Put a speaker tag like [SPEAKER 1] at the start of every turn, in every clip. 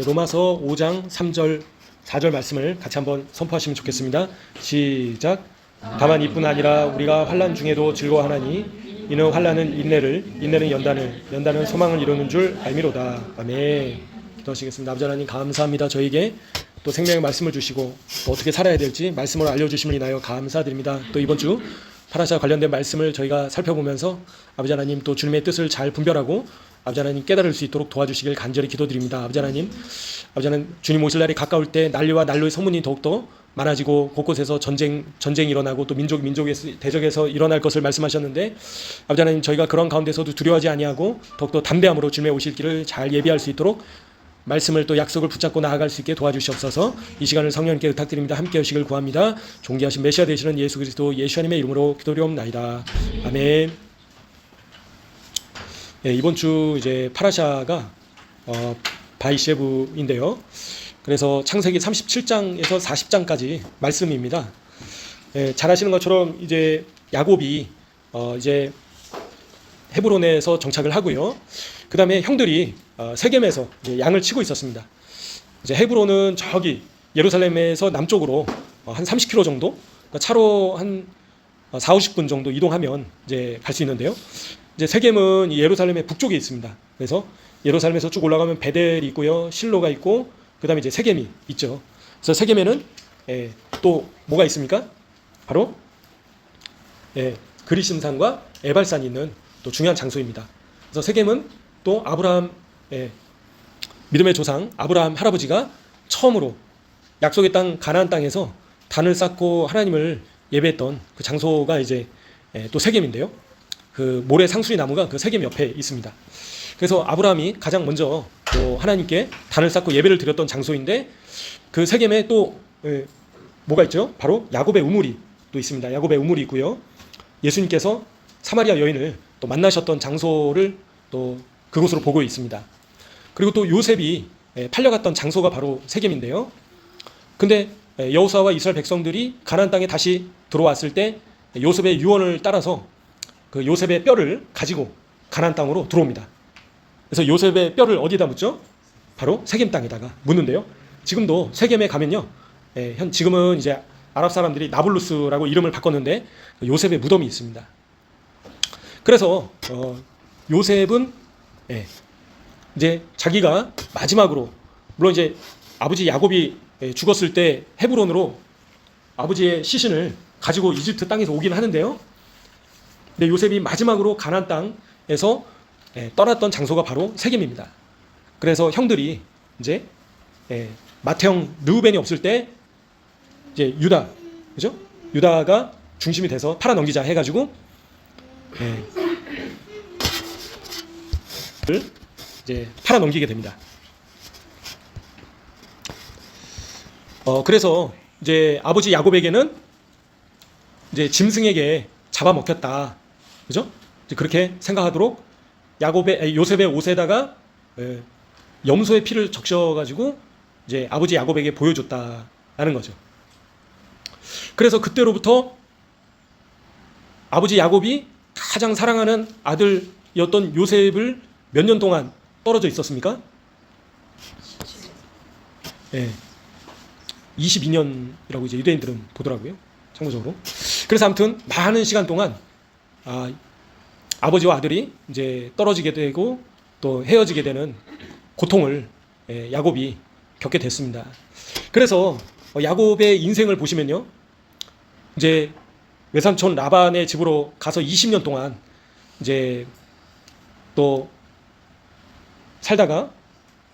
[SPEAKER 1] 로마서 5장 3절 4절 말씀을 같이 한번 선포하시면 좋겠습니다. 시작. 다만 이뿐 아니라 우리가 환난 중에도 즐거워하나니 이는 환난은 인내를, 인내는 연단을, 연단은 소망을 이루는 줄 알미로다. 아멘. 기도하시겠습니다. 아버지 하나님 감사합니다. 저에게 또 생명의 말씀을 주시고 또 어떻게 살아야 될지 말씀을 알려주심을 인하여 감사드립니다. 또 이번 주 파라샤 관련된 말씀을 저희가 살펴보면서 아버지 하나님 또 주님의 뜻을 잘 분별하고 아버지 하나님 깨달을 수 있도록 도와주시길 간절히 기도드립니다. 아버지 하나님 주님 오실 날이 가까울 때 난리와 난로의 소문이 더욱더 많아지고 곳곳에서 전쟁이 일어나고 또 민족의 대적에서 일어날 것을 말씀하셨는데 아버지 하나님 저희가 그런 가운데서도 두려워하지 아니하고 더욱더 담대함으로 주님의 오실 길을 잘 예비할 수 있도록 말씀을 또 약속을 붙잡고 나아갈 수 있게 도와주시옵소서. 이 시간을 성령님께 부탁드립니다. 함께 하시길 구합니다. 존귀하신 메시아 되시는 예수 그리스도 예수님의 이름으로 기도드리옵나이다. 아멘. 네, 이번 주 이제 파라샤가 바이셰브인데요. 그래서 창세기 37장에서 40장까지 말씀입니다. 잘 아시는 것처럼 이제 야곱이 이제 헤브론에서 정착을 하고요. 그 다음에 형들이 세겜에서 양을 치고 있었습니다. 이제 헤브론은 저기 예루살렘에서 남쪽으로 한 30km 정도, 그러니까 차로 한 40-50분 정도 이동하면 이제 갈 수 있는데요. 이제 세겜은 예루살렘의 북쪽에 있습니다. 그래서 예루살렘에서 쭉 올라가면 베델이 있고요, 실로가 있고, 그 다음에 이제 세겜이 있죠. 그래서 세겜에는 또 뭐가 있습니까? 바로 그리심산과 에발산이 있는 또 중요한 장소입니다. 그래서 세겜은 또 아브라함 믿음의 조상 아브라함 할아버지가 처음으로 약속의 땅 가나안 땅에서 단을 쌓고 하나님을 예배했던 그 장소가 이제 또 세겜인데요. 그 모래 상수리 나무가 그 세겜 옆에 있습니다. 그래서 아브라함이 가장 먼저 또 하나님께 단을 쌓고 예배를 드렸던 장소인데 그 세겜에 또 뭐가 있죠? 바로 야곱의 우물이 또 있습니다. 야곱의 우물이 있고요. 예수님께서 사마리아 여인을 또 만나셨던 장소를 또 그곳으로 보고 있습니다. 그리고 또 요셉이 팔려갔던 장소가 바로 세겜인데요. 근데 여호수아와 이스라엘 백성들이 가나안 땅에 다시 들어왔을 때 요셉의 유언을 따라서 그 요셉의 뼈를 가지고 가나안 땅으로 들어옵니다. 그래서 요셉의 뼈를 어디다 묻죠? 바로 세겜 땅에다가 묻는데요. 지금도 세겜에 가면요, 지금은 이제 아랍 사람들이 나블루스라고 이름을 바꿨는데 요셉의 무덤이 있습니다. 그래서 요셉은 이제 자기가 마지막으로, 물론 이제 아버지 야곱이 죽었을 때 헤브론으로 아버지의 시신을 가지고 이집트 땅에서 오긴 하는데요. 근데 요셉이 마지막으로 가나안 땅에서 떠났던 장소가 바로 세겜입니다. 그래서 형들이 이제 맏형 르우벤이 없을 때 이제 유다, 그죠? 유다가 중심이 돼서 팔아 넘기자 해가지고 이제 팔아 넘기게 됩니다. 그래서 이제 아버지 야곱에게는 이제 짐승에게 잡아먹혔다, 그죠? 이제 그렇게 생각하도록 요셉의 옷에다가 염소의 피를 적셔가지고 이제 아버지 야곱에게 보여줬다라는 거죠. 그래서 그때로부터 아버지 야곱이 가장 사랑하는 아들이었던 요셉을 몇 년 동안 떨어져 있었습니까? 22년이라고 이제 유대인들은 보더라고요, 참고적으로. 그래서 아무튼 많은 시간 동안 아버지와 아들이 이제 떨어지게 되고 또 헤어지게 되는 고통을 야곱이 겪게 됐습니다. 그래서 야곱의 인생을 보시면요, 이제 외삼촌 라반의 집으로 가서 20년 동안 이제 또 살다가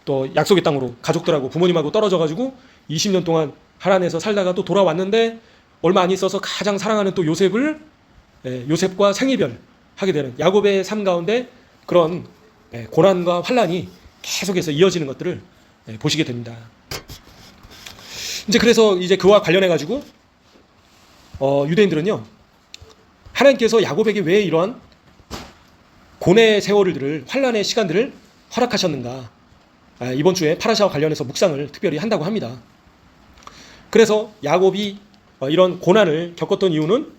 [SPEAKER 1] 또 약속의 땅으로 가족들하고 부모님하고 떨어져가지고 20년 동안 하란에서 살다가 또 돌아왔는데 얼마 안 있어서 가장 사랑하는 또 요셉과 생이별 하게 되는 야곱의 삶 가운데 그런 고난과 환난이 계속해서 이어지는 것들을 보시게 됩니다. 이제 그래서 이제 그와 관련해 가지고 유대인들은요, 하나님께서 야곱에게 왜 이러한 고뇌의 세월들을, 환난의 시간들을 허락하셨는가, 이번 주에 파라샤와 관련해서 묵상을 특별히 한다고 합니다. 그래서 야곱이 이런 고난을 겪었던 이유는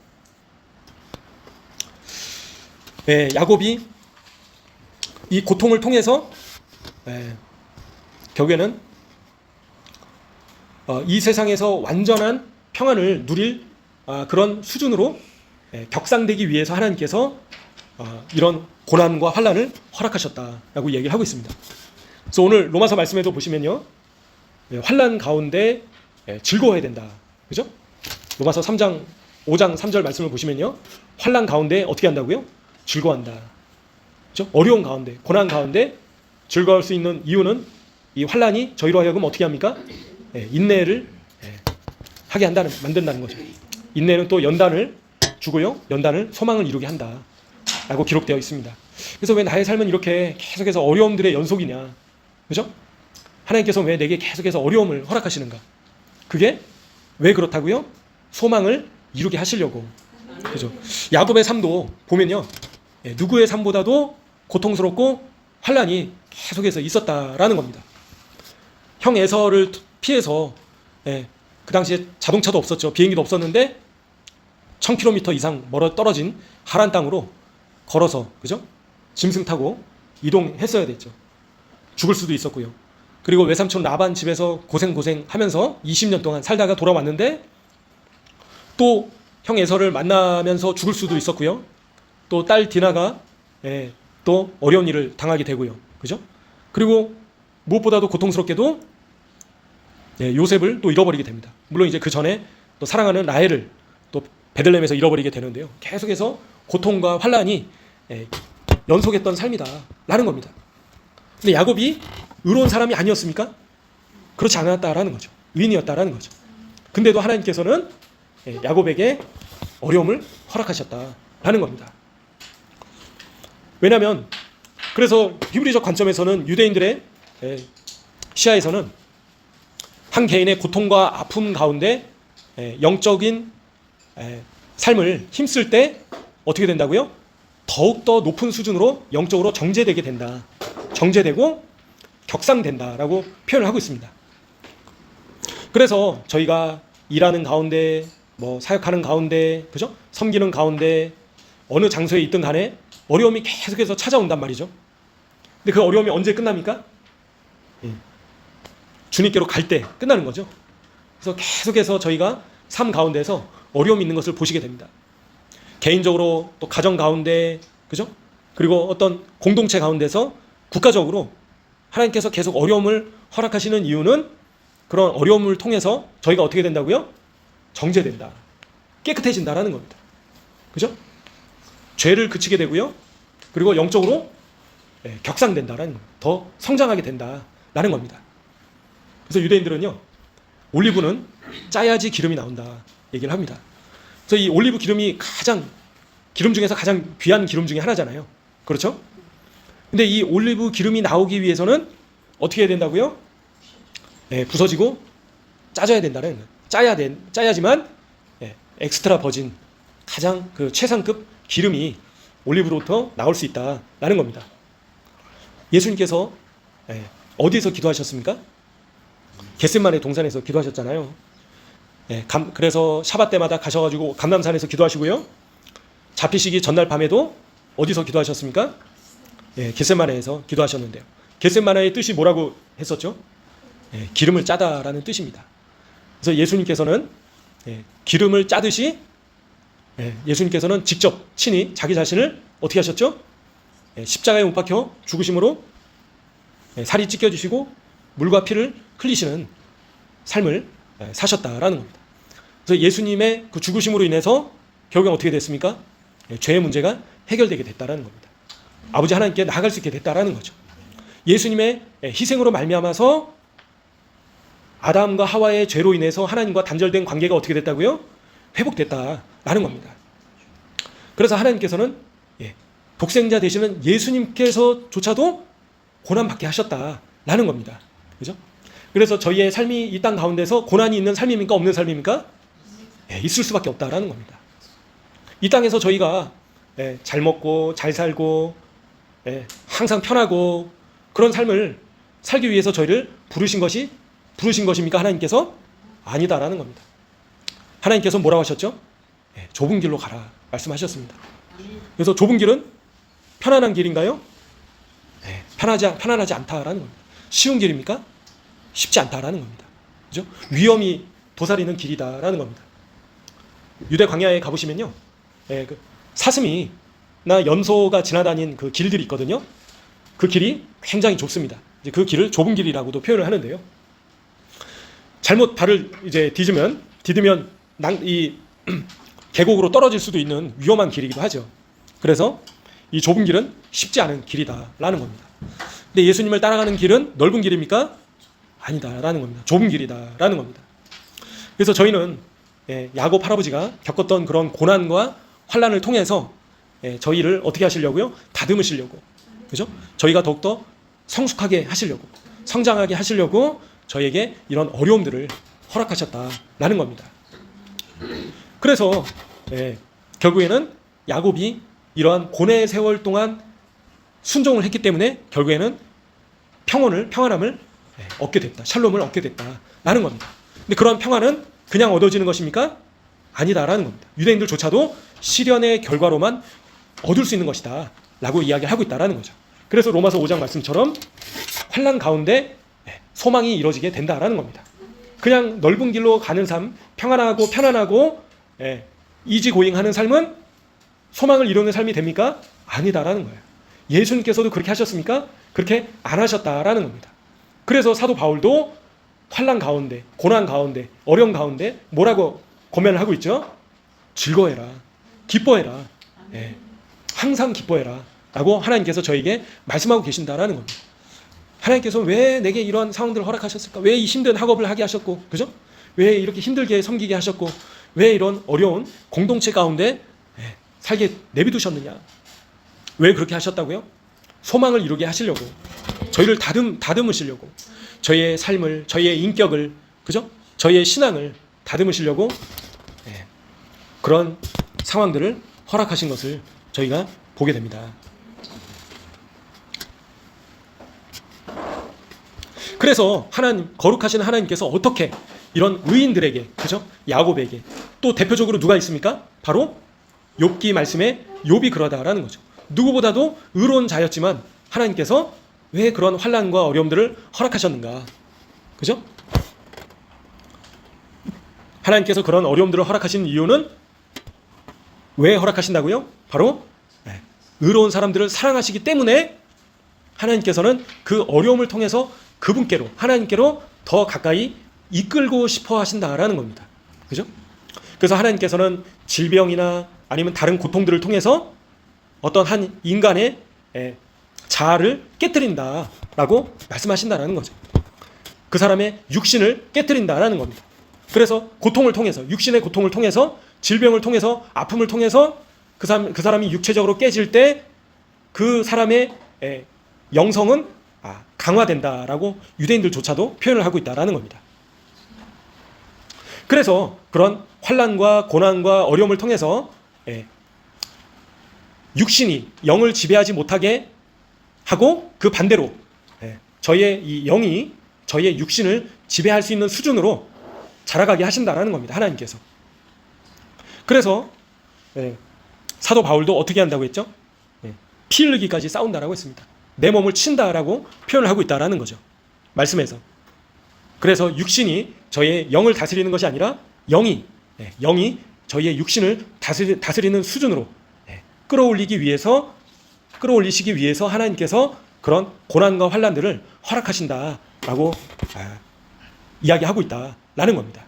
[SPEAKER 1] 야곱이 이 고통을 통해서 결국에는 이 세상에서 완전한 평안을 누릴 그런 수준으로 격상되기 위해서 하나님께서 이런 고난과 환난을 허락하셨다라고 얘기를 하고 있습니다. 그래서 오늘 로마서 말씀에도 보시면요, 환난 가운데 즐거워야 된다, 그죠? 로마서 5장 3절 말씀을 보시면요, 환난 가운데 어떻게 한다고요? 즐거워한다, 그죠? 어려운 가운데, 고난 가운데 즐거울 수 있는 이유는 이 환난이 저희로 하여금 어떻게 합니까? 인내를 하게 만든다는 거죠. 인내는 또 연단을 주고요, 연단을 소망을 이루게 한다 라고 기록되어 있습니다. 그래서 왜 나의 삶은 이렇게 계속해서 어려움들의 연속이냐, 그죠? 하나님께서 왜 내게 계속해서 어려움을 허락하시는가? 그게 왜 그렇다고요? 소망을 이루게 하시려고, 그죠? 야곱의 삶도 보면요, 누구의 삶보다도 고통스럽고 환난이 계속해서 있었다라는 겁니다. 형 에서를 피해서, 그 당시에 자동차도 없었죠. 비행기도 없었는데 1000km 이상 멀어 떨어진 하란 땅으로 걸어서, 그죠? 짐승 타고 이동했어야 됐죠. 죽을 수도 있었고요. 그리고 외삼촌 라반 집에서 고생하면서 20년 동안 살다가 돌아왔는데 또 형 에서를 만나면서 죽을 수도 있었고요. 또 딸 디나가 또 어려운 일을 당하게 되고요. 그죠? 그리고 무엇보다도 고통스럽게도 요셉을 또 잃어버리게 됩니다. 물론 이제 그 전에 또 사랑하는 라헬을 또 베들레헴에서 잃어버리게 되는데요. 계속해서 고통과 환난이 연속했던 삶이다라는 겁니다. 근데 야곱이 의로운 사람이 아니었습니까? 그렇지 않았다라는 거죠. 의인이었다라는 거죠. 근데도 하나님께서는 야곱에게 어려움을 허락하셨다라는 겁니다. 왜냐하면 그래서 히브리적 관점에서는, 유대인들의 시야에서는 한 개인의 고통과 아픔 가운데 영적인 삶을 힘쓸 때 어떻게 된다고요? 더욱더 높은 수준으로 영적으로 정제되게 된다. 정제되고 격상된다라고 표현을 하고 있습니다. 그래서 저희가 일하는 가운데, 사역하는 가운데, 그죠? 섬기는 가운데, 어느 장소에 있든 간에 어려움이 계속해서 찾아온단 말이죠. 근데 그 어려움이 언제 끝납니까? 주님께로 갈 때 끝나는 거죠. 그래서 계속해서 저희가 삶 가운데서 어려움이 있는 것을 보시게 됩니다. 개인적으로, 또 가정 가운데, 그죠? 그리고 어떤 공동체 가운데서, 국가적으로 하나님께서 계속 어려움을 허락하시는 이유는 그런 어려움을 통해서 저희가 어떻게 된다고요? 정제된다, 깨끗해진다라는 겁니다. 그죠? 죄를 그치게 되고요, 그리고 영적으로 격상된다라는 겁니다. 더 성장하게 된다라는 겁니다. 그래서 유대인들은요, 올리브는 짜야지 기름이 나온다 얘기를 합니다. 그래서 이 올리브 기름이 기름 중에서 가장 귀한 기름 중에 하나잖아요. 그렇죠? 근데 이 올리브 기름이 나오기 위해서는 어떻게 해야 된다고요? 부서지고 짜져야 된다는 거예요. 짜야지만 엑스트라 버진, 가장 그 최상급 기름이 올리브로부터 나올 수 있다라는 겁니다. 예수님께서 어디에서 기도하셨습니까? 겟세마네 동산에서 기도하셨잖아요. 그래서 샤밧 때마다 가셔가지고 감람산에서 기도하시고요. 잡히시기 전날 밤에도 어디서 기도하셨습니까? 겟세마네에서 기도하셨는데요. 겟세마네의 뜻이 뭐라고 했었죠? 기름을 짜다라는 뜻입니다. 그래서 예수님께서는 기름을 짜듯이 예수님께서는 직접 친히 자기 자신을 어떻게 하셨죠? 십자가에 못 박혀 죽으심으로 살이 찢겨지시고 물과 피를 흘리시는 삶을 사셨다라는 겁니다. 그래서 예수님의 그 죽으심으로 인해서 결국엔 어떻게 됐습니까? 죄의 문제가 해결되게 됐다라는 겁니다. 아버지 하나님께 나아갈 수 있게 됐다라는 거죠. 예수님의 희생으로 말미암아서 아담과 하와의 죄로 인해서 하나님과 단절된 관계가 어떻게 됐다고요? 회복됐다라는 겁니다. 그래서 하나님께서는 독생자 되시는 예수님께서조차도 고난받게 하셨다라는 겁니다. 그죠? 그래서 저희의 삶이 이 땅 가운데서 고난이 있는 삶입니까? 없는 삶입니까? 있을 수밖에 없다라는 겁니다. 이 땅에서 저희가 잘 먹고 잘 살고 항상 편하고 그런 삶을 살기 위해서 저희를 부르신 것입니까? 하나님께서? 아니다라는 겁니다. 하나님께서 뭐라고 하셨죠? 좁은 길로 가라 말씀하셨습니다. 그래서 좁은 길은 편안한 길인가요? 편안하지 않다라는 겁니다. 쉬운 길입니까? 쉽지 않다라는 겁니다. 그죠? 위험이 도사리는 길이다라는 겁니다. 유대 광야에 가보시면요, 그 사슴이나 연소가 지나다닌 그 길들이 있거든요. 그 길이 굉장히 좁습니다. 이제 그 길을 좁은 길이라고도 표현을 하는데요. 잘못 발을 이제 디디면 이 계곡으로 떨어질 수도 있는 위험한 길이기도 하죠. 그래서 이 좁은 길은 쉽지 않은 길이다라는 겁니다. 근데 예수님을 따라가는 길은 넓은 길입니까? 아니다라는 겁니다. 좁은 길이다라는 겁니다. 그래서 저희는 야곱 할아버지가 겪었던 그런 고난과 환난을 통해서 저희를 어떻게 하시려고요? 다듬으시려고, 그죠? 저희가 더욱더 성숙하게 하시려고, 성장하게 하시려고 저희에게 이런 어려움들을 허락하셨다라는 겁니다. 그래서 결국에는 야곱이 이러한 고뇌의 세월 동안 순종을 했기 때문에 결국에는 평안함을 얻게 됐다. 샬롬을 얻게 됐다라는 겁니다. 근데 그러한 평안은 그냥 얻어지는 것입니까? 아니다라는 겁니다. 유대인들조차도 시련의 결과로만 얻을 수 있는 것이다 라고 이야기하고 있다라는 거죠. 그래서 로마서 5장 말씀처럼 환난 가운데 소망이 이루어지게 된다라는 겁니다. 그냥 넓은 길로 가는 삶, 평안하고 편안하고 이지고잉하는 삶은 소망을 이루는 삶이 됩니까? 아니다라는 거예요. 예수님께서도 그렇게 하셨습니까? 그렇게 안 하셨다라는 겁니다. 그래서 사도 바울도 환난 가운데, 고난 가운데, 어려움 가운데 뭐라고 고면을 하고 있죠? 즐거워해라, 기뻐해라, 항상 기뻐해라 라고 하나님께서 저에게 말씀하고 계신다라는 겁니다. 하나님께서 왜 내게 이런 상황들을 허락하셨을까? 왜 이 힘든 학업을 하게 하셨고, 그죠? 왜 이렇게 힘들게 섬기게 하셨고, 왜 이런 어려운 공동체 가운데 살게 내비두셨느냐? 왜 그렇게 하셨다고요? 소망을 이루게 하시려고, 저희를 다듬으시려고, 저희의 삶을, 저희의 인격을, 그죠? 저희의 신앙을 다듬으시려고 그런 상황들을 허락하신 것을 저희가 보게 됩니다. 그래서 거룩하신 하나님께서 어떻게 이런 의인들에게, 그죠? 야곱에게, 또 대표적으로 누가 있습니까? 바로 욥기 말씀에 욥이 그러다라는 거죠. 누구보다도 의로운 자였지만 하나님께서 왜 그런 환난과 어려움들을 허락하셨는가? 그죠? 하나님께서 그런 어려움들을 허락하신 이유는 왜 허락하신다고요? 바로 의로운 사람들을 사랑하시기 때문에 하나님께서는 그 어려움을 통해서 그분께로, 하나님께로 더 가까이 이끌고 싶어 하신다라는 겁니다. 그죠? 그래서 하나님께서는 질병이나 아니면 다른 고통들을 통해서 어떤 한 인간의 자아를 깨뜨린다라고 말씀하신다라는 거죠. 그 사람의 육신을 깨뜨린다라는 겁니다. 그래서 고통을 통해서, 육신의 고통을 통해서, 질병을 통해서, 아픔을 통해서 그 사람이 육체적으로 깨질 때 그 사람의 영성은 강화된다라고 유대인들조차도 표현을 하고 있다라는 겁니다. 그래서 그런 환난과 고난과 어려움을 통해서 육신이 영을 지배하지 못하게 하고 그 반대로 저희의 이 영이 저희의 육신을 지배할 수 있는 수준으로 자라가게 하신다라는 겁니다. 하나님께서. 그래서 사도 바울도 어떻게 한다고 했죠? 피 흘리기까지 싸운다라고 했습니다. 내 몸을 친다라고 표현을 하고 있다라는 거죠. 말씀에서. 그래서 육신이 저희의 영을 다스리는 것이 아니라 영이 저희의 육신을 다스리는 수준으로 끌어올리시기 위해서 하나님께서 그런 고난과 환난들을 허락하신다라고 이야기하고 있다라는 겁니다.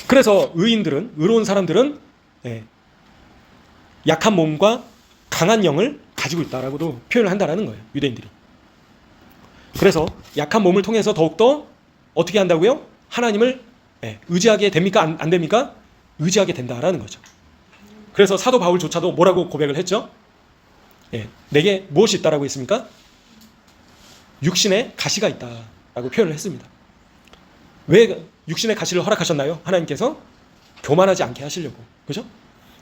[SPEAKER 1] 그래서 의로운 사람들은 약한 몸과 강한 영을 가지고 있다라고도 표현을 한다라는 거예요. 유대인들이. 그래서 약한 몸을 통해서 더욱더 어떻게 한다고요? 하나님을 의지하게 됩니까? 안 됩니까? 의지하게 된다라는 거죠. 그래서 사도 바울조차도 뭐라고 고백을 했죠? 내게 무엇이 있다라고 했습니까? 육신에 가시가 있다라고 표현을 했습니다. 왜 육신의 가시를 허락하셨나요? 하나님께서 교만하지 않게 하시려고, 그죠?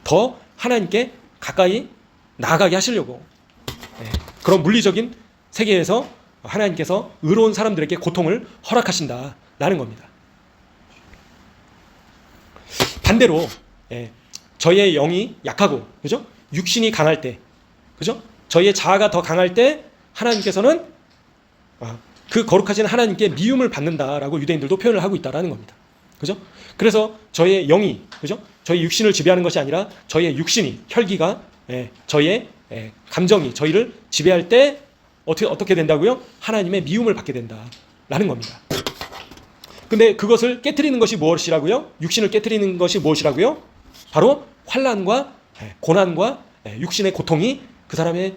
[SPEAKER 1] 더 하나님께 가까이 나아가게 하시려고. 그런 물리적인 세계에서 하나님께서 의로운 사람들에게 고통을 허락하신다라는 겁니다. 반대로 저희의 영이 약하고, 그죠? 육신이 강할 때, 그죠? 저희의 자아가 더 강할 때 하나님께서는 그 거룩하신 하나님께 미움을 받는다라고 유대인들도 표현을 하고 있다라는 겁니다. 그죠? 그래서 저의 영이, 그죠? 저희 육신을 지배하는 것이 아니라 저의 육신이, 혈기가, 저의 감정이 저희를 지배할 때 어떻게 된다고요? 하나님의 미움을 받게 된다라는 겁니다. 근데 그것을 깨트리는 것이 무엇이라고요? 육신을 깨트리는 것이 무엇이라고요? 바로 환난과 고난과 육신의 고통이 그 사람의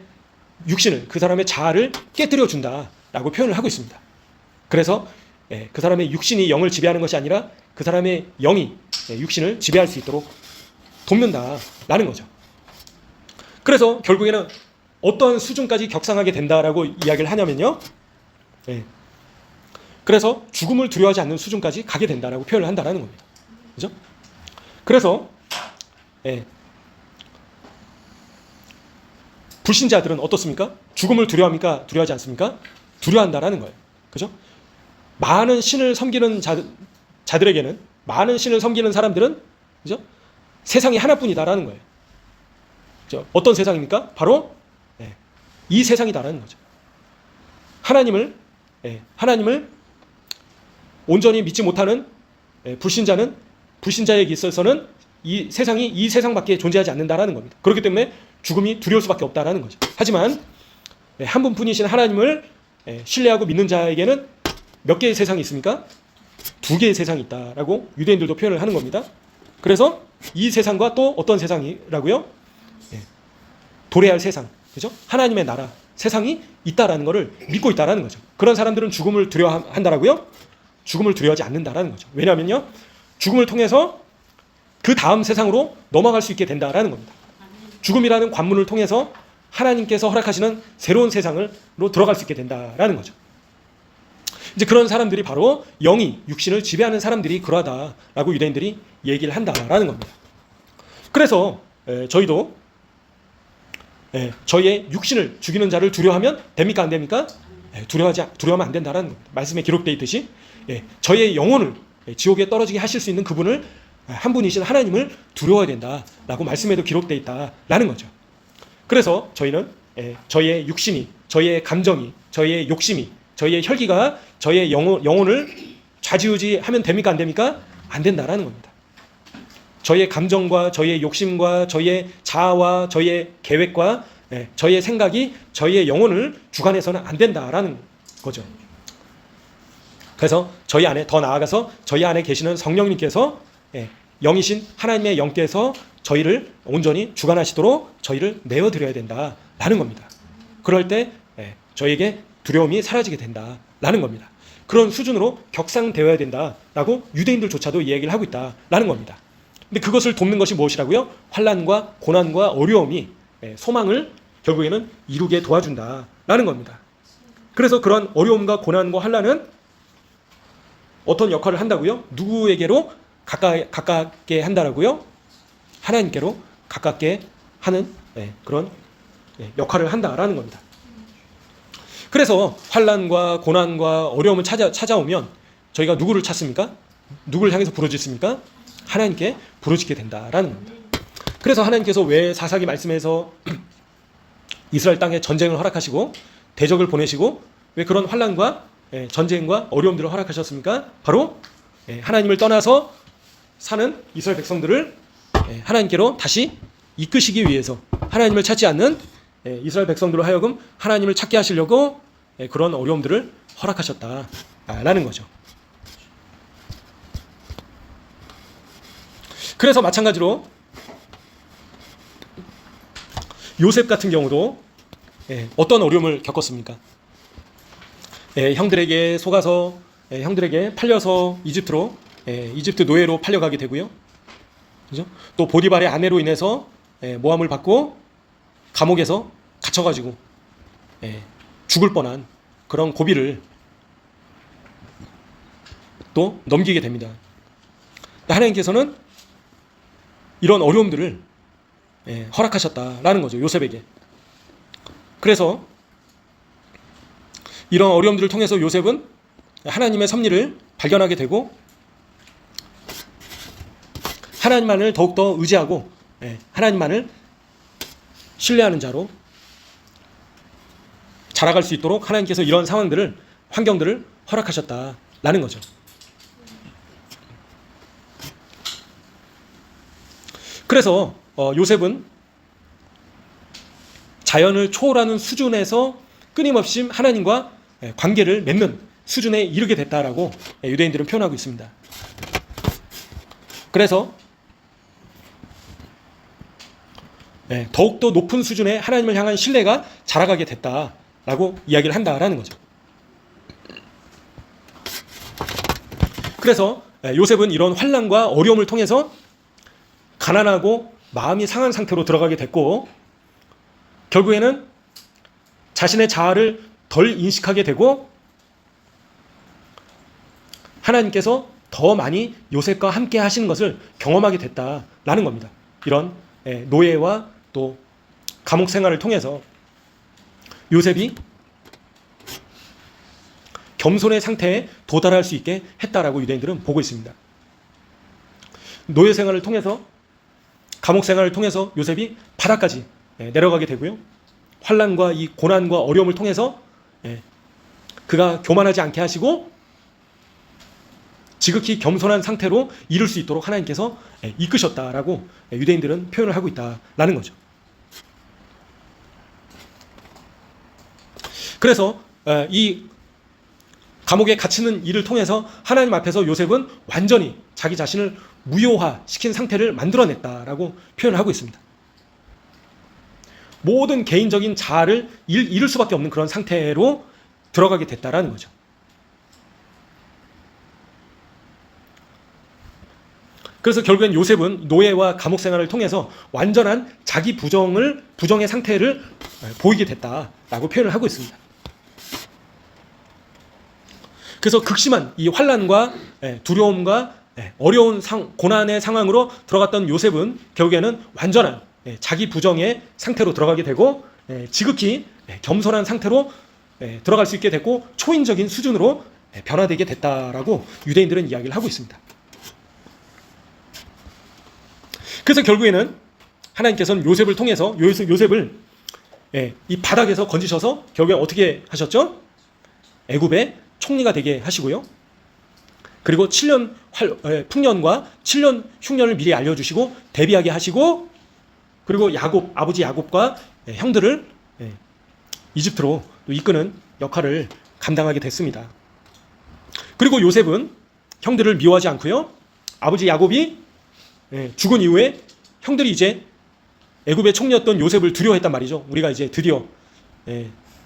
[SPEAKER 1] 육신을, 그 사람의 자아를 깨트려 준다라고 표현을 하고 있습니다. 그래서 그 사람의 육신이 영을 지배하는 것이 아니라 그 사람의 영이 육신을 지배할 수 있도록 돕는다라는 거죠. 그래서 결국에는 어떤 수준까지 격상하게 된다라고 이야기를 하냐면요. 그래서 죽음을 두려워하지 않는 수준까지 가게 된다라고 표현을 한다라는 겁니다. 그죠? 그래서 불신자들은 어떻습니까? 죽음을 두려워합니까? 두려워하지 않습니까? 두려워한다라는 거예요. 그죠? 많은 신을 섬기는 자들에게는, 많은 신을 섬기는 사람들은, 그죠? 세상이 하나뿐이다라는 거예요. 그죠? 어떤 세상입니까? 바로 이 세상이다라는 거죠. 하나님을 온전히 믿지 못하는 불신자는, 불신자에게 있어서는 이 세상이 이 세상밖에 존재하지 않는다라는 겁니다. 그렇기 때문에 죽음이 두려울 수밖에 없다라는 거죠. 하지만 한 분뿐이신 하나님을 신뢰하고 믿는 자에게는 몇 개의 세상이 있습니까? 2개의 세상이 있다라고 유대인들도 표현을 하는 겁니다. 그래서 이 세상과 또 어떤 세상이라고요? 도래할 세상, 그죠? 하나님의 나라, 세상이 있다라는 것을 믿고 있다라는 거죠. 그런 사람들은 죽음을 두려워한다라고요? 죽음을 두려워하지 않는다라는 거죠. 왜냐하면요, 죽음을 통해서 그 다음 세상으로 넘어갈 수 있게 된다라는 겁니다. 죽음이라는 관문을 통해서 하나님께서 허락하시는 새로운 세상으로 들어갈 수 있게 된다라는 거죠. 이제 그런 사람들이 바로 영이, 육신을 지배하는 사람들이 그러하다라고 유대인들이 얘기를 한다라는 겁니다. 그래서 저희도 저희의 육신을 죽이는 자를 두려워하면 됩니까? 안 됩니까? 두려워하면 안 된다라는 겁니다. 말씀에 기록되어 있듯이 저희의 영혼을 지옥에 떨어지게 하실 수 있는 그분을, 한 분이신 하나님을 두려워해야 된다라고 말씀에도 기록되어 있다라는 거죠. 그래서 저희는 저희의 육신이, 저희의 감정이, 저희의 욕심이, 저희의 혈기가 저희의 영혼을 좌지우지하면 됩니까? 안 됩니까? 안 된다라는 겁니다. 저희의 감정과 저희의 욕심과 저희의 자아와 저희의 계획과 저희의 생각이 저희의 영혼을 주관해서는 안 된다라는 거죠. 그래서 저희 안에, 더 나아가서 저희 안에 계시는 성령님께서 영이신 하나님의 영께서 저희를 온전히 주관하시도록 저희를 내어드려야 된다라는 겁니다. 그럴 때 저희에게 두려움이 사라지게 된다라는 겁니다. 그런 수준으로 격상되어야 된다라고 유대인들조차도 이야기를 하고 있다라는 겁니다. 근데 그것을 돕는 것이 무엇이라고요? 환난과 고난과 어려움이 소망을 결국에는 이루게 도와준다라는 겁니다. 그래서 그런 어려움과 고난과 환난은 어떤 역할을 한다고요? 누구에게로 가깝게 한다라고요? 하나님께로 가깝게 하는 그런 역할을 한다라는 겁니다. 그래서 환난과 고난과 어려움을 찾아오면 저희가 누구를 찾습니까? 누구를 향해서 부르짖습니까? 하나님께 부르짖게 된다라는 겁니다. 그래서 하나님께서 왜 사사기 말씀에서 이스라엘 땅에 전쟁을 허락하시고 대적을 보내시고 왜 그런 환난과 전쟁과 어려움들을 허락하셨습니까? 바로 하나님을 떠나서 사는 이스라엘 백성들을 하나님께로 다시 이끄시기 위해서, 하나님을 찾지 않는 이스라엘 백성들로 하여금 하나님을 찾게 하시려고 그런 어려움들을 허락하셨다라는 거죠. 그래서 마찬가지로 요셉 같은 경우도 어떤 어려움을 겪었습니까? 형들에게 속아서, 형들에게 팔려서 이집트로, 이집트 노예로 팔려가게 되고요. 그죠? 또 보디발의 아내로 인해서 모함을 받고 감옥에서 갇혀가지고 죽을 뻔한 그런 고비를 또 넘기게 됩니다. 하나님께서는 이런 어려움들을 허락하셨다라는 거죠, 요셉에게. 그래서 이런 어려움들을 통해서 요셉은 하나님의 섭리를 발견하게 되고 하나님만을 더욱더 의지하고 하나님만을 신뢰하는 자로 자라갈 수 있도록 하나님께서 이런 상황들을 환경들을 허락하셨다라는 거죠. 그래서 요셉은 자연을 초월하는 수준에서 끊임없이 하나님과 관계를 맺는 수준에 이르게 됐다라고 유대인들은 표현하고 있습니다. 그래서 더욱더 높은 수준의 하나님을 향한 신뢰가 자라가게 됐다라고 이야기를 한다라는 거죠. 그래서 요셉은 이런 환난과 어려움을 통해서 가난하고 마음이 상한 상태로 들어가게 됐고, 결국에는 자신의 자아를 덜 인식하게 되고 하나님께서 더 많이 요셉과 함께 하시는 것을 경험하게 됐다라는 겁니다. 이런 노예와 또 감옥 생활을 통해서 요셉이 겸손의 상태에 도달할 수 있게 했다라고 유대인들은 보고 있습니다. 노예 생활을 통해서, 감옥 생활을 통해서 요셉이 바다까지 내려가게 되고요. 환난과 이 고난과 어려움을 통해서 그가 교만하지 않게 하시고 지극히 겸손한 상태로 이룰 수 있도록 하나님께서 이끄셨다라고 유대인들은 표현을 하고 있다라는 거죠. 그래서 이 감옥에 갇히는 일을 통해서 하나님 앞에서 요셉은 완전히 자기 자신을 무효화시킨 상태를 만들어냈다라고 표현을 하고 있습니다. 모든 개인적인 자아를 잃을 수밖에 없는 그런 상태로 들어가게 됐다라는 거죠. 그래서 결국엔 요셉은 노예와 감옥 생활을 통해서 완전한 자기 부정의 상태를 보이게 됐다라고 표현을 하고 있습니다. 그래서 극심한 이 환난과 두려움과 어려운 고난의 상황으로 들어갔던 요셉은 결국에는 완전한 자기 부정의 상태로 들어가게 되고 지극히 겸손한 상태로 들어갈 수 있게 됐고 초인적인 수준으로 변화되게 됐다라고 유대인들은 이야기를 하고 있습니다. 그래서 결국에는 하나님께서는 요셉을 통해서 요셉을 이 바닥에서 건지셔서 결국에 어떻게 하셨죠? 애굽의 총리가 되게 하시고요. 그리고 7년 풍년과 7년 흉년을 미리 알려주시고 대비하게 하시고, 그리고 아버지 야곱과 형들을 이집트로 이끄는 역할을 감당하게 됐습니다. 그리고 요셉은 형들을 미워하지 않고요. 아버지 야곱이 죽은 이후에 형들이 이제 애굽의 총리였던 요셉을 두려워했단 말이죠. 우리가 이제 드디어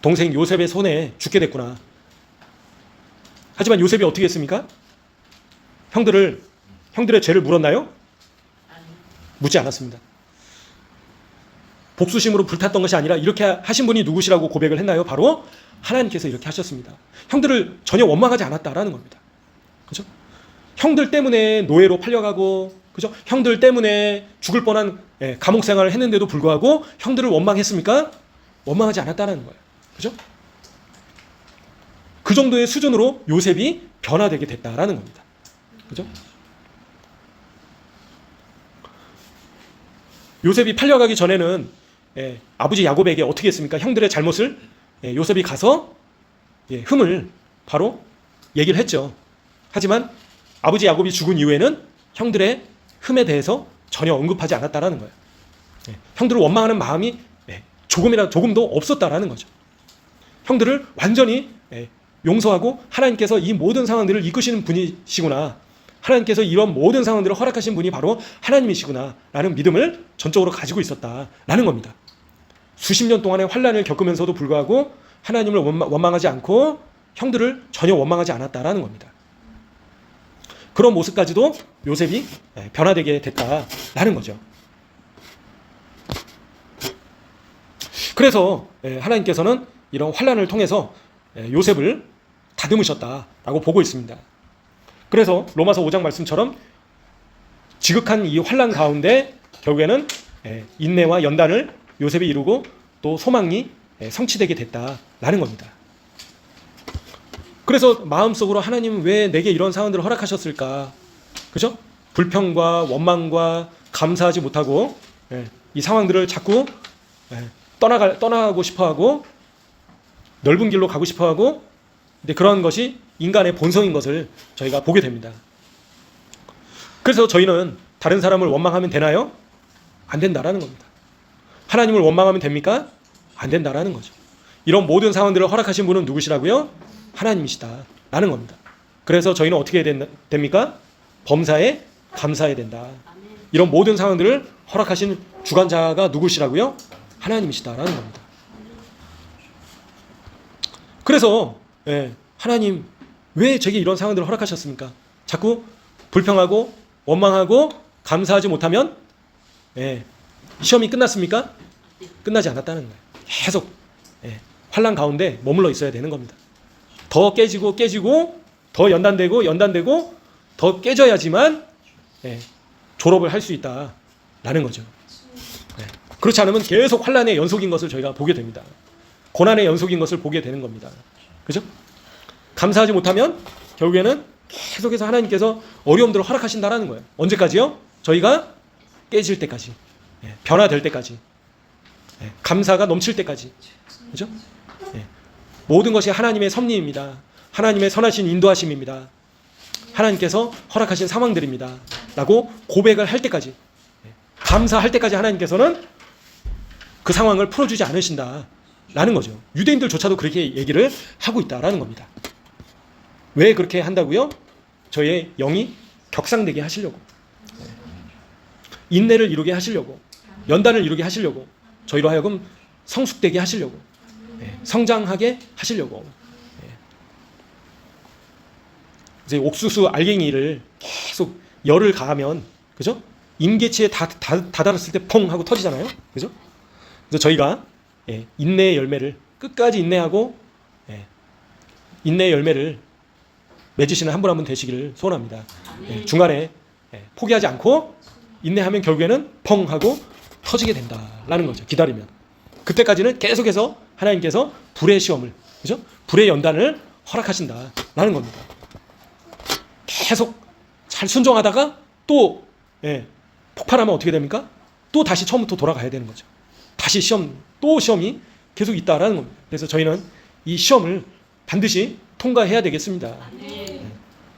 [SPEAKER 1] 동생 요셉의 손에 죽게 됐구나. 하지만 요셉이 어떻게 했습니까? 형들의 죄를 물었나요? 묻지 않았습니다. 복수심으로 불탔던 것이 아니라 이렇게 하신 분이 누구시라고 고백을 했나요? 바로 하나님께서 이렇게 하셨습니다. 형들을 전혀 원망하지 않았다라는 겁니다. 그죠? 형들 때문에 노예로 팔려가고, 그죠? 형들 때문에 죽을 뻔한 감옥 생활을 했는데도 불구하고 형들을 원망했습니까? 원망하지 않았다는 거예요. 그죠? 그 정도의 수준으로 요셉이 변화되게 됐다라는 겁니다. 그죠? 요셉이 팔려가기 전에는 아버지 야곱에게 어떻게 했습니까? 형들의 잘못을 요셉이 가서 흠을 바로 얘기를 했죠. 하지만 아버지 야곱이 죽은 이후에는 형들의 흠에 대해서 전혀 언급하지 않았다라는 거예요. 형들을 원망하는 마음이 조금도 없었다라는 거죠. 형들을 완전히 용서하고 하나님께서 이 모든 상황들을 이끄시는 분이시구나, 하나님께서 이런 모든 상황들을 허락하신 분이 바로 하나님이시구나 라는 믿음을 전적으로 가지고 있었다라는 겁니다. 수십 년 동안의 환난을 겪으면서도 불구하고 하나님을 원망하지 않고 형들을 전혀 원망하지 않았다라는 겁니다. 그런 모습까지도 요셉이 변화되게 됐다라는 거죠. 그래서 하나님께서는 이런 환난을 통해서 요셉을 다듬으셨다라고 보고 있습니다. 그래서 로마서 5장 말씀처럼 지극한 이 환난 가운데 결국에는 인내와 연단을 요셉이 이루고 또 소망이 성취되게 됐다라는 겁니다. 그래서 마음속으로 하나님은 왜 내게 이런 상황들을 허락하셨을까? 그죠? 불평과 원망과 감사하지 못하고 이 상황들을 자꾸 떠나고 싶어하고 넓은 길로 가고 싶어하고 근데 그런 것이 인간의 본성인 것을 저희가 보게 됩니다. 그래서 저희는 다른 사람을 원망하면 되나요? 안 된다라는 겁니다. 하나님을 원망하면 됩니까? 안 된다라는 거죠. 이런 모든 상황들을 허락하신 분은 누구시라고요? 하나님이시다라는 겁니다. 그래서 저희는 어떻게 해야 됩니까? 범사에 감사해야 된다. 이런 모든 상황들을 허락하신 주관자가 누구시라고요? 하나님이시다라는 겁니다. 그래서 하나님 왜 제게 이런 상황들을 허락하셨습니까? 자꾸 불평하고 원망하고 감사하지 못하면 시험이 끝났습니까? 끝나지 않았다는 거예요. 계속 환난 가운데 머물러 있어야 되는 겁니다. 더 깨지고 더 연단되고 더 깨져야지만 졸업을 할 수 있다라는 거죠. 그렇지 않으면 계속 환난의 연속인 것을 저희가 보게 됩니다. 고난의 연속인 것을 보게 되는 겁니다. 그죠? 감사하지 못하면 결국에는 계속해서 하나님께서 어려움들을 허락하신다라는 거예요. 언제까지요? 저희가 깨질 때까지, 변화될 때까지, 감사가 넘칠 때까지. 그죠? 모든 것이 하나님의 섭리입니다. 하나님의 선하신 인도하심입니다. 하나님께서 허락하신 상황들입니다. 라고 고백을 할 때까지, 감사할 때까지 하나님께서는 그 상황을 풀어주지 않으신다라는 거죠. 유대인들조차도 그렇게 얘기를 하고 있다라는 겁니다. 왜 그렇게 한다고요? 저의 영이 격상되게 하시려고, 인내를 이루게 하시려고, 연단을 이루게 하시려고, 저희로 하여금 성숙되게 하시려고, 성장하게 하시려고. 이제 옥수수 알갱이를 계속 열을 가하면, 그죠? 임계치에 다 달았을 때 펑 하고 터지잖아요. 그죠? 그래서 저희가 인내의 열매를 끝까지 인내하고 인내의 열매를 맺으시는 한 분 한 분 되시기를 소원합니다. 중간에 포기하지 않고 인내하면 결국에는 펑 하고 터지게 된다라는 거죠. 기다리면. 그때까지는 계속해서 하나님께서 불의 시험을, 그죠? 불의 연단을 허락하신다라는 겁니다. 계속 잘 순종하다가 또 폭발하면 어떻게 됩니까? 또 다시 처음부터 돌아가야 되는 거죠. 다시 또 시험이 계속 있다라는 겁니다. 그래서 저희는 이 시험을 반드시 통과해야 되겠습니다.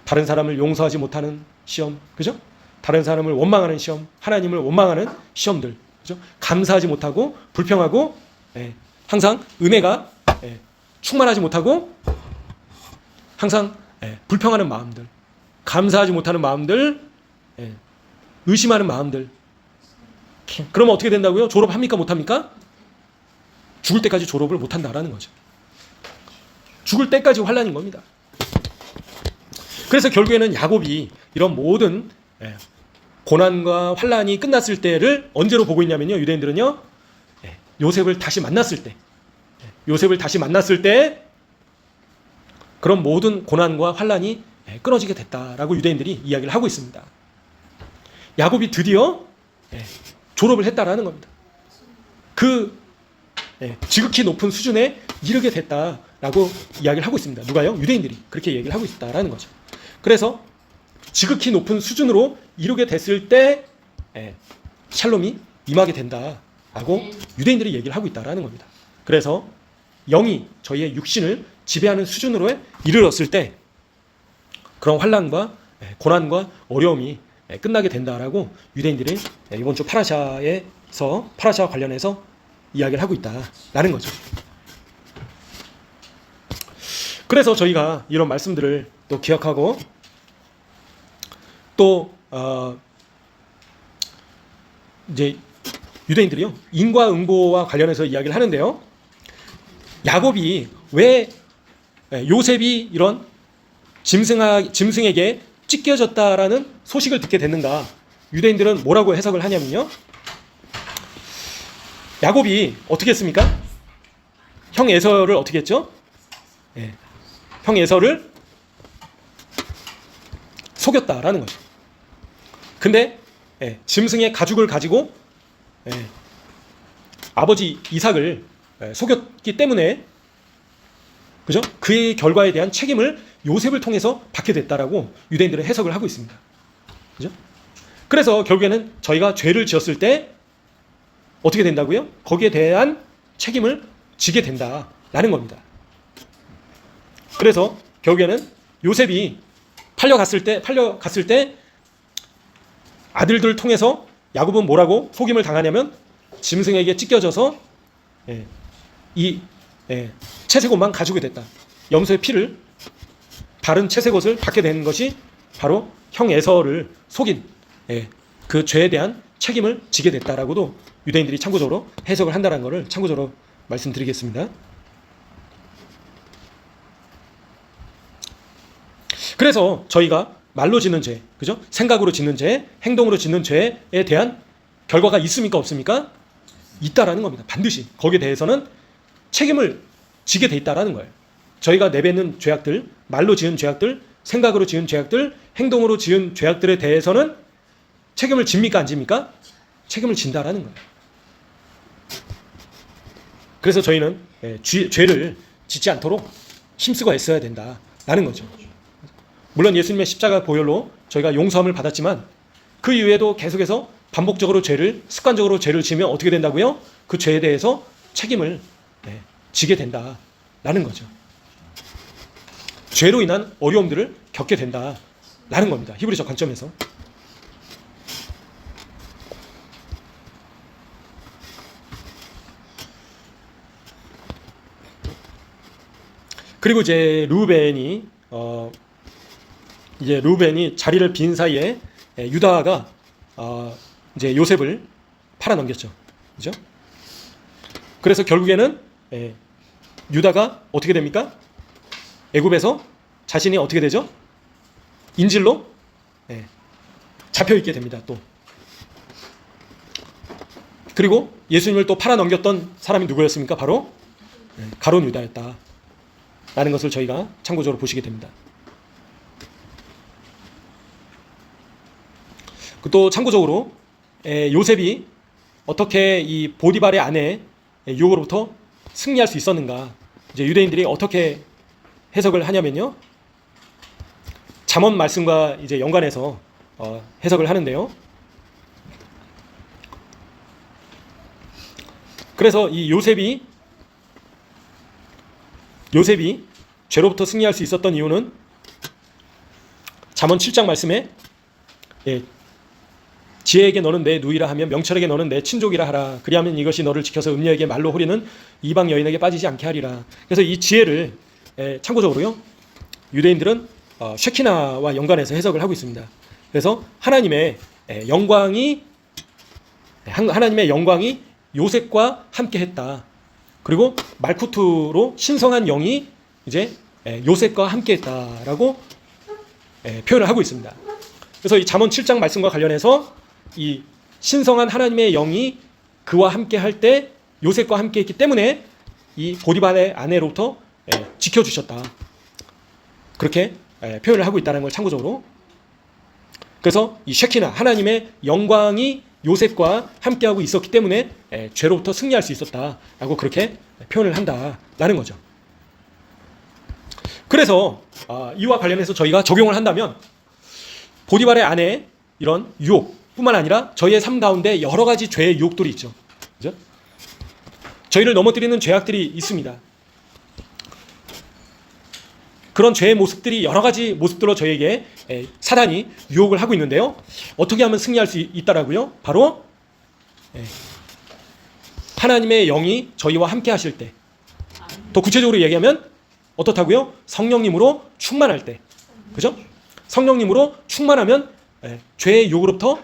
[SPEAKER 1] 다른 사람을 용서하지 못하는 시험, 그죠? 다른 사람을 원망하는 시험, 하나님을 원망하는 시험들, 그죠? 감사하지 못하고 불평하고 항상 은혜가 충만하지 못하고 항상 불평하는 마음들, 감사하지 못하는 마음들, 의심하는 마음들. 그러면 어떻게 된다고요? 졸업합니까? 못합니까? 죽을 때까지 졸업을 못한다라는 거죠. 죽을 때까지 환난인 겁니다. 그래서 결국에는 야곱이 이런 모든 고난과 환난이 끝났을 때를 언제로 보고 있냐면요, 유대인들은요, 요셉을 다시 만났을 때, 요셉을 다시 만났을 때 그런 모든 고난과 환난이 끊어지게 됐다라고 유대인들이 이야기를 하고 있습니다. 야곱이 드디어 졸업을 했다라는 겁니다. 그 지극히 높은 수준에 이르게 됐다라고 이야기를 하고 있습니다. 누가요? 유대인들이 그렇게 얘기를 하고 있다라는 거죠. 그래서 지극히 높은 수준으로 이루게 됐을 때 샬롬이 임하게 된다라고 유대인들이 얘기를 하고 있다라는 겁니다. 그래서 영이 저희의 육신을 지배하는 수준으로 이르렀을 때 그런 환난과 고난과 어려움이 끝나게 된다라고 유대인들이 이번 주 파라샤와 관련해서 이야기를 하고 있다라는 거죠. 그래서 저희가 이런 말씀들을 또 기억하고 또 이제 유대인들이요, 인과응보와 관련해서 이야기를 하는데요, 야곱이 왜 요셉이 이런 짐승에게 찢겨졌다라는 소식을 듣게 됐는가? 유대인들은 뭐라고 해석을 하냐면요, 야곱이 어떻게 했습니까? 형 에서를 어떻게 했죠? 형 에서를 속였다라는 거죠. 근데 짐승의 가죽을 가지고 아버지 이삭을 속였기 때문에, 그죠? 그의 결과에 대한 책임을 요셉을 통해서 받게 됐다라고 유대인들은 해석을 하고 있습니다. 그죠? 그래서 결국에는 저희가 죄를 지었을 때 어떻게 된다고요? 거기에 대한 책임을 지게 된다라는 겁니다. 그래서 결국에는 요셉이 팔려갔을 때 아들들을 통해서 야곱은 뭐라고 속임을 당하냐면 짐승에게 찢겨져서 이 채색옷만 가지고 됐다. 염소의 피를 바른 채색옷을 받게 된 것이 바로 형 에서를 속인 그 죄에 대한 책임을 지게 됐다라고도 유대인들이 참고적으로 해석을 한다는 것을 참고적으로 말씀드리겠습니다. 그래서 저희가 말로 짓는 죄, 그죠? 생각으로 짓는 죄, 행동으로 짓는 죄에 대한 결과가 있습니까? 없습니까? 있다라는 겁니다. 반드시 거기에 대해서는 책임을 지게 돼 있다라는 거예요. 저희가 내뱉는 죄악들, 말로 지은 죄악들, 생각으로 지은 죄악들, 행동으로 지은 죄악들에 대해서는 책임을 집니까? 안 집니까? 책임을 진다라는 거예요. 그래서 저희는 죄를 짓지 않도록 힘쓰고 애써야 된다라는 거죠. 물론 예수님의 십자가 보혈로 저희가 용서함을 받았지만 그 이후에도 계속해서 반복적으로 습관적으로 죄를 지으면 어떻게 된다고요? 그 죄에 대해서 책임을 지게 된다라는 거죠. 죄로 인한 어려움들을 겪게 된다라는 겁니다. 히브리적 관점에서. 그리고 이제 루벤이 자리를 빈 사이에 유다가 이제 요셉을 팔아넘겼죠. 그죠? 그래서 결국에는 유다가 어떻게 됩니까? 애굽에서 자신이 어떻게 되죠? 인질로 잡혀 있게 됩니다. 또 그리고 예수님을 또 팔아넘겼던 사람이 누구였습니까? 바로 가룟 유다였다 라는 것을 저희가 참고적으로 보시게 됩니다. 또 참고적으로 요셉이 어떻게 이 보디발의 아내의 유혹으로부터 승리할 수 있었는가, 이제 유대인들이 어떻게 해석을 하냐면요, 잠언 말씀과 이제 연관해서 해석을 하는데요. 그래서 이 요셉이 죄로부터 승리할 수 있었던 이유는 잠언 7장 말씀에 지혜에게 너는 내 누이라 하며 명철에게 너는 내 친족이라 하라. 그리하면 이것이 너를 지켜서 음녀에게 말로 호리는 이방 여인에게 빠지지 않게 하리라. 그래서 이 지혜를 참고적으로요, 유대인들은 쉐키나와 연관해서 해석을 하고 있습니다. 그래서 하나님의 영광이 요셉과 함께했다. 그리고 말쿠트로 신성한 영이 이제 요셉과 함께했다라고 표현을 하고 있습니다. 그래서 이 잠언 7장 말씀과 관련해서 이 신성한 하나님의 영이 그와 함께할 때 요셉과 함께했기 때문에 이 보디발의 아내로부터 지켜주셨다. 그렇게 표현을 하고 있다는 걸 참고적으로. 그래서 이 쉐키나 하나님의 영광이 요셉과 함께하고 있었기 때문에 죄로부터 승리할 수 있었다라고 그렇게 표현을 한다라는 거죠. 그래서 이와 관련해서 저희가 적용을 한다면 보디발의 아내의 이런 유혹뿐만 아니라 저희의 삶 가운데 여러 가지 죄의 유혹들이 있죠. 그죠? 저희를 넘어뜨리는 죄악들이 있습니다. 그런 죄의 모습들이 여러 가지 모습들로 저에게 사단이 유혹을 하고 있는데요. 어떻게 하면 승리할 수 있다라고요? 바로 하나님의 영이 저희와 함께 하실 때, 더 구체적으로 얘기하면 어떻다고요? 성령님으로 충만할 때. 그죠? 성령님으로 충만하면 죄의 유혹으로부터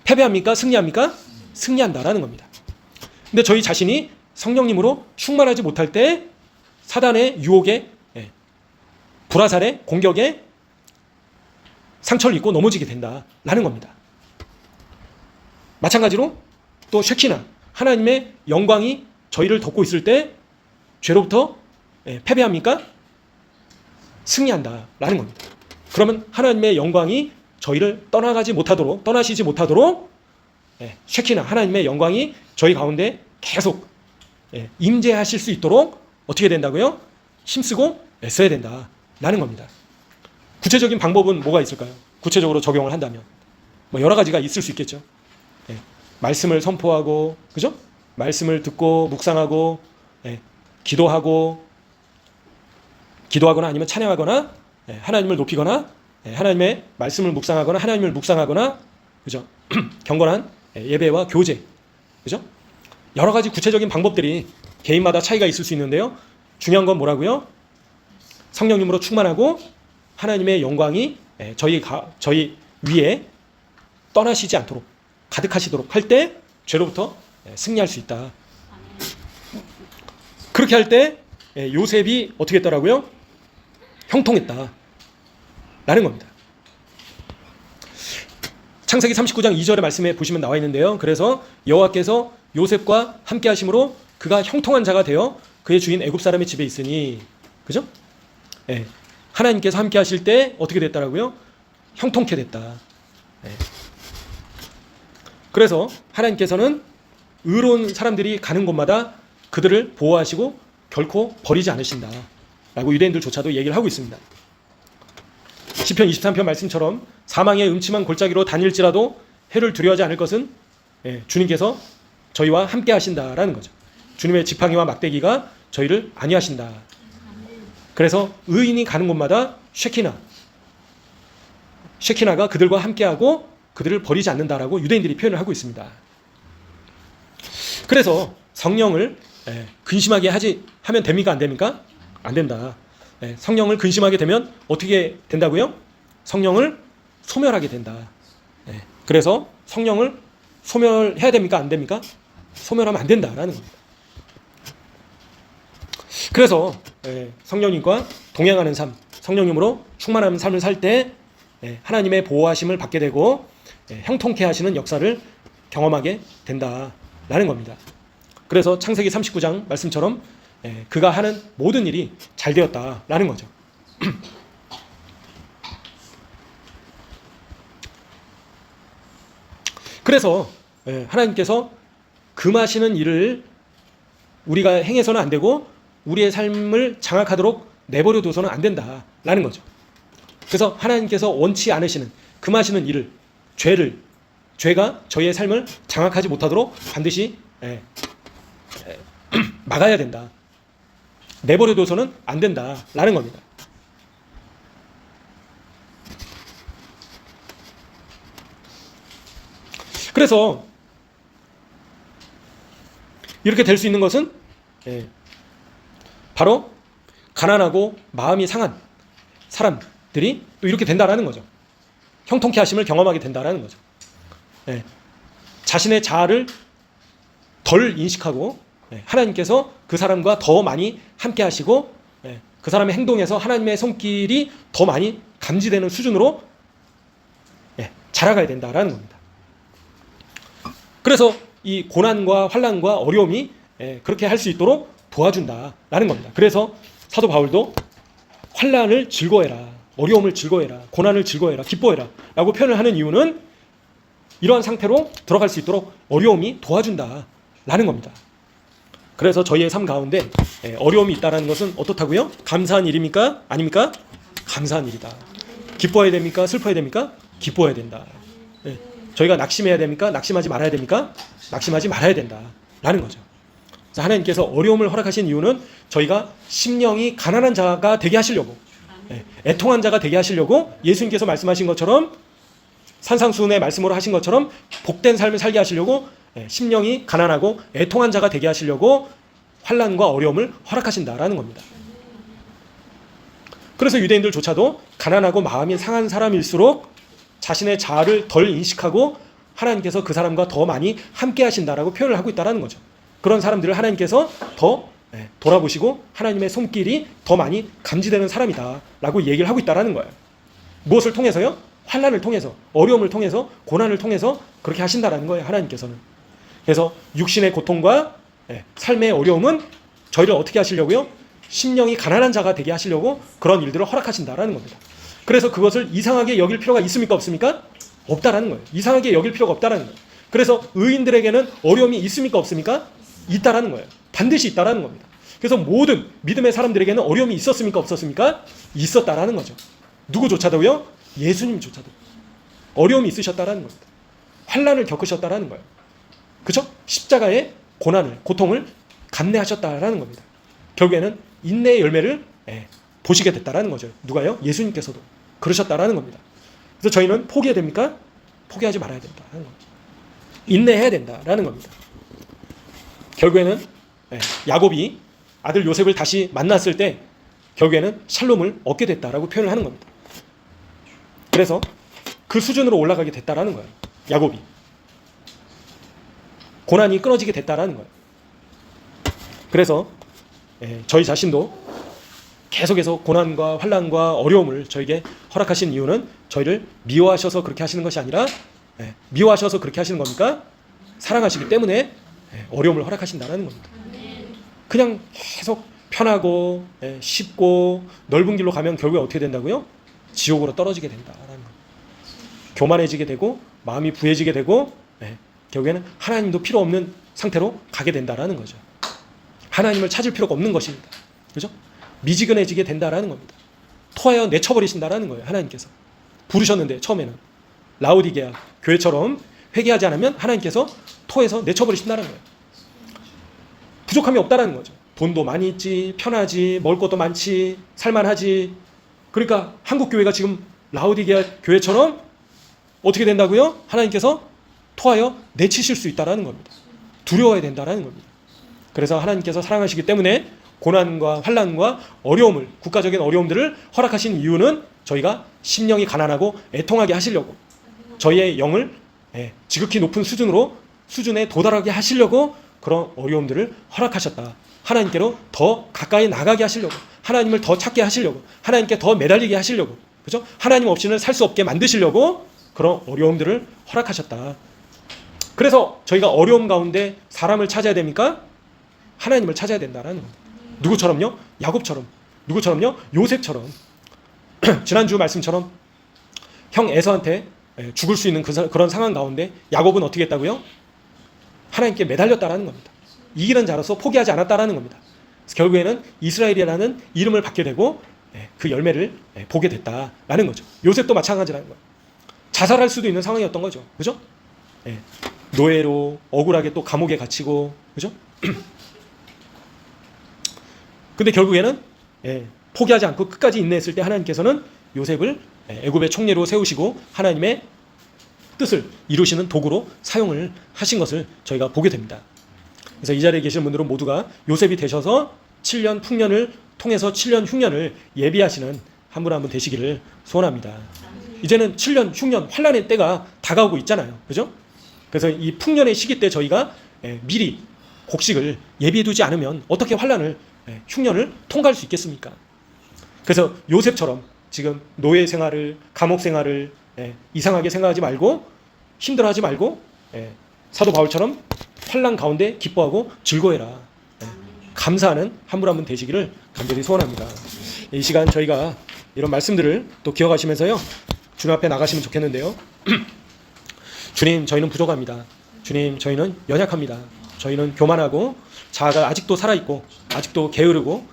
[SPEAKER 1] 패배합니까? 승리합니까? 승리한다라는 겁니다. 근데 저희 자신이 성령님으로 충만하지 못할 때 사단의 유혹에, 불화살에, 공격에 상처를 입고 넘어지게 된다라는 겁니다. 마찬가지로 또 쉐키나 하나님의 영광이 저희를 덮고 있을 때 죄로부터 패배합니까? 승리한다라는 겁니다. 그러면 하나님의 영광이 저희를 떠나시지 못하도록 쉐키나 하나님의 영광이 저희 가운데 계속 임재하실 수 있도록 어떻게 된다고요? 힘쓰고 애써야 된다라는 겁니다. 구체적인 방법은 뭐가 있을까요? 구체적으로 적용을 한다면 뭐 여러 가지가 있을 수 있겠죠. 말씀을 선포하고, 그죠? 말씀을 듣고 묵상하고, 기도하고, 기도하거나 아니면 찬양하거나 하나님을 높이거나 하나님의 말씀을 묵상하거나 하나님을 묵상하거나 그죠? 경건한 예배와 교제 그죠? 여러 가지 구체적인 방법들이 개인마다 차이가 있을 수 있는데요. 중요한 건 뭐라고요? 성령님으로 충만하고 하나님의 영광이 저희 위에 떠나시지 않도록 가득하시도록 할 때 죄로부터 승리할 수 있다. 그렇게 할 때 요셉이 어떻게 했더라고요? 형통했다 라는 겁니다. 창세기 39장 2절의 말씀에 보시면 나와 있는데요. 그래서 여호와께서 요셉과 함께 하심으로 그가 형통한 자가 되어 그의 주인 애굽 사람의 집에 있으니 그죠? 하나님께서 함께 하실 때 어떻게 됐더라고요? 형통케 됐다. 그래서 하나님께서는 의로운 사람들이 가는 곳마다 그들을 보호하시고 결코 버리지 않으신다 라고 유대인들조차도 얘기를 하고 있습니다. 시편 23편 말씀처럼 사망의 음침한 골짜기로 다닐지라도 해를 두려워하지 않을 것은 주님께서 저희와 함께 하신다라는 거죠. 주님의 지팡이와 막대기가 저희를 안위하신다. 그래서 의인이 가는 곳마다 쉐키나가 그들과 함께하고 그들을 버리지 않는다라고 유대인들이 표현을 하고 있습니다. 그래서 성령을 근심하게 하면 됩니까? 안 됩니까? 안 된다. 성령을 근심하게 되면 어떻게 된다고요? 성령을 소멸하게 된다. 그래서 성령을 소멸해야 됩니까? 안 됩니까? 소멸하면 안 된다라는 겁니다. 그래서 성령님과 동행하는 삶, 성령님으로 충만한 삶을 살 때 하나님의 보호하심을 받게 되고 형통케 하시는 역사를 경험하게 된다라는 겁니다. 그래서 창세기 39장 말씀처럼 그가 하는 모든 일이 잘 되었다라는 거죠. 그래서 하나님께서 금하시는 일을 우리가 행해서는 안 되고 우리의 삶을 장악하도록 내버려 둬서는 안 된다라는 거죠. 그래서 하나님께서 원치 않으시는 금하시는 일을 죄가 저희의 삶을 장악하지 못하도록 반드시 막아야 된다. 내버려 둬서는 안 된다라는 겁니다. 그래서 이렇게 될 수 있는 것은 바로 가난하고 마음이 상한 사람들이 또 이렇게 된다라는 거죠. 형통케 하심을 경험하게 된다라는 거죠. 자신의 자아를 덜 인식하고 하나님께서 그 사람과 더 많이 함께 하시고 그 사람의 행동에서 하나님의 손길이 더 많이 감지되는 수준으로 자라가야 된다라는 겁니다. 그래서 이 고난과 환난과 어려움이 그렇게 할 수 있도록 도와준다라는 겁니다. 그래서 사도 바울도 환난을 즐거워해라, 어려움을 즐거워해라, 고난을 즐거워해라, 기뻐해라 라고 표현을 하는 이유는 이러한 상태로 들어갈 수 있도록 어려움이 도와준다라는 겁니다. 그래서 저희의 삶 가운데 어려움이 있다는 것은 어떻다고요? 감사한 일입니까? 아닙니까? 감사한 일이다. 기뻐해야 됩니까? 슬퍼해야 됩니까? 기뻐해야 된다. 저희가 낙심해야 됩니까? 낙심하지 말아야 됩니까? 낙심하지 말아야 된다라는 거죠. 그래서 하나님께서 어려움을 허락하신 이유는 저희가 심령이 가난한 자가 되게 하시려고, 애통한 자가 되게 하시려고, 예수님께서 말씀하신 것처럼 산상수훈의 말씀으로 하신 것처럼 복된 삶을 살게 하시려고 심령이 가난하고 애통한 자가 되게 하시려고 환난과 어려움을 허락하신다라는 겁니다. 그래서 유대인들조차도 가난하고 마음이 상한 사람일수록 자신의 자아를 덜 인식하고 하나님께서 그 사람과 더 많이 함께 하신다라고 표현을 하고 있다는 거죠. 그런 사람들을 하나님께서 더 돌아보시고 하나님의 손길이 더 많이 감지되는 사람이다 라고 얘기를 하고 있다는 거예요. 무엇을 통해서요? 환난을 통해서, 어려움을 통해서, 고난을 통해서 그렇게 하신다라는 거예요, 하나님께서는. 그래서 육신의 고통과 삶의 어려움은 저희를 어떻게 하시려고요? 심령이 가난한 자가 되게 하시려고 그런 일들을 허락하신다라는 겁니다. 그래서 그것을 이상하게 여길 필요가 있습니까? 없습니까? 없다라는 거예요. 이상하게 여길 필요가 없다라는 거예요. 그래서 의인들에게는 어려움이 있습니까? 없습니까? 있다라는 거예요. 반드시 있다라는 겁니다. 그래서 모든 믿음의 사람들에게는 어려움이 있었습니까? 없었습니까? 있었다라는 거죠. 누구조차도요? 예수님조차도 어려움이 있으셨다라는 겁니다. 환난을 겪으셨다라는 거예요. 그렇죠? 십자가의 고통을 감내하셨다라는 겁니다. 결국에는 인내의 열매를 보시게 됐다라는 거죠. 누가요? 예수님께서도 그러셨다라는 겁니다. 그래서 저희는 포기해야 됩니까? 포기하지 말아야 된다라는 겁니다. 인내해야 된다라는 겁니다. 결국에는 야곱이 아들 요셉을 다시 만났을 때 결국에는 샬롬을 얻게 됐다라고 표현을 하는 겁니다. 그래서 그 수준으로 올라가게 됐다라는 거예요. 야곱이 고난이 끊어지게 됐다라는 거예요. 그래서 저희 자신도 계속해서 고난과 환난과 어려움을 저에게 허락하신 이유는 저희를 미워하셔서 그렇게 하시는 것이 아니라 미워하셔서 그렇게 하시는 겁니까? 사랑하시기 때문에 어려움을 허락하신다는 겁니다. 그냥 계속 편하고 쉽고 넓은 길로 가면 결국에 어떻게 된다고요? 지옥으로 떨어지게 된다라는 겁니다. 교만해지게 되고 마음이 부해지게 되고 결국에는 하나님도 필요 없는 상태로 가게 된다라는 거죠. 하나님을 찾을 필요가 없는 것입니다. 그죠? 미지근해지게 된다라는 겁니다. 토하여 내쳐버리신다라는 거예요. 하나님께서 부르셨는데 처음에는 라오디게아 교회처럼 회개하지 않으면 하나님께서 토해서 내쳐버리신다는 거예요. 부족함이 없다라는 거죠. 돈도 많이 있지, 편하지, 먹을 것도 많지, 살만하지. 그러니까 한국 교회가 지금 라오디게아 교회처럼 어떻게 된다고요? 하나님께서 토하여 내치실 수 있다라는 겁니다. 두려워야 된다라는 겁니다. 그래서 하나님께서 사랑하시기 때문에 고난과 환난과 어려움을, 국가적인 어려움들을 허락하신 이유는 저희가 심령이 가난하고 애통하게 하시려고, 저희의 영을 지극히 높은 수준에 도달하게 하시려고 그런 어려움들을 허락하셨다. 하나님께로 더 가까이 나가게 하시려고, 하나님을 더 찾게 하시려고, 하나님께 더 매달리게 하시려고, 그죠? 하나님 없이는 살 수 없게 만드시려고 그런 어려움들을 허락하셨다. 그래서 저희가 어려움 가운데 사람을 찾아야 됩니까? 하나님을 찾아야 된다라는 겁니다. 누구처럼요? 야곱처럼. 누구처럼요? 요셉처럼. 지난주 말씀처럼 형 에서한테 죽을 수 있는 그런 상황 가운데 야곱은 어떻게 했다고요? 하나님께 매달렸다라는 겁니다. 이기는 자로서 포기하지 않았다라는 겁니다. 그래서 결국에는 이스라엘이라는 이름을 받게 되고 그 열매를 보게 됐다라는 거죠. 요셉도 마찬가지라는 거예요. 자살할 수도 있는 상황이었던 거죠. 그죠? 노예로 억울하게 또 감옥에 갇히고, 그죠? 근데 결국에는 포기하지 않고 끝까지 인내했을 때 하나님께서는 요셉을 애굽의 총리로 세우시고 하나님의 뜻을 이루시는 도구로 사용을 하신 것을 저희가 보게 됩니다. 그래서 이 자리에 계신 분들은 모두가 요셉이 되셔서 7년 풍년을 통해서 7년 흉년을 예비하시는 한 분 한 분 되시기를 소원합니다. 이제는 7년 흉년 환난의 때가 다가오고 있잖아요. 그죠? 그래서 이 풍년의 시기 때 저희가 미리 곡식을 예비해두지 않으면 어떻게 환난을 흉년을 통과할 수 있겠습니까? 그래서 요셉처럼 지금 노예 생활을, 감옥 생활을 이상하게 생각하지 말고 힘들어하지 말고 사도 바울처럼 환난 가운데 기뻐하고 즐거워해라. 감사하는 한 분 한 분 되시기를 간절히 소원합니다. 이 시간 저희가 이런 말씀들을 또 기억하시면서요, 주님 앞에 나가시면 좋겠는데요. 주님, 저희는 부족합니다. 주님, 저희는 연약합니다. 저희는 교만하고 자아가 아직도 살아있고 아직도 게으르고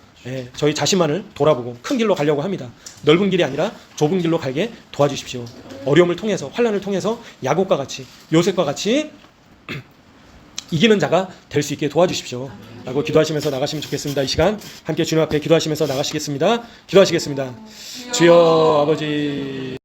[SPEAKER 1] 저희 자신만을 돌아보고 큰 길로 가려고 합니다. 넓은 길이 아니라 좁은 길로 가게 도와주십시오. 어려움을 통해서, 환난을 통해서 야곱과 같이, 요셉과 같이 이기는 자가 될 수 있게 도와주십시오 라고 기도하시면서 나가시면 좋겠습니다. 이 시간 함께 주님 앞에 기도하시면서 나가시겠습니다. 기도하시겠습니다. 주여 아버지,